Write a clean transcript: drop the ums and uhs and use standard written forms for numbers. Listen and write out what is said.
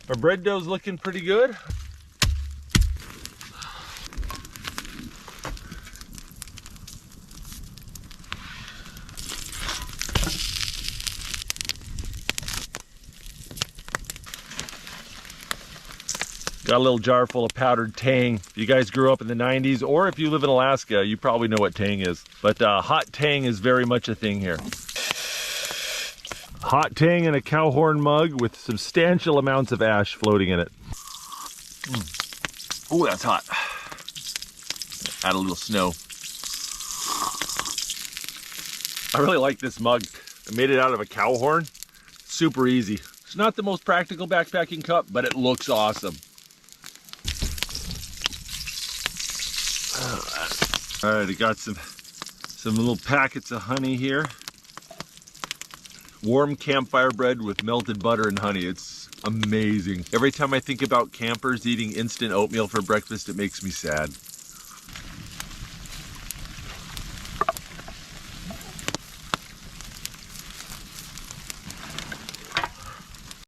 Our bread dough's looking pretty good. Got a little jar full of powdered tang. If you guys grew up in the 90s, or if you live in Alaska, you probably know what tang is. But hot tang is very much a thing here. Hot tang in a cow horn mug with substantial amounts of ash floating in it. Oh, that's hot. Add a little snow. I really like this mug. I made it out of a cow horn. Super easy. It's not the most practical backpacking cup, but it looks awesome. All right, I got some little packets of honey here. Warm campfire bread with melted butter and honey. It's amazing. Every time I think about campers eating instant oatmeal for breakfast, it makes me sad.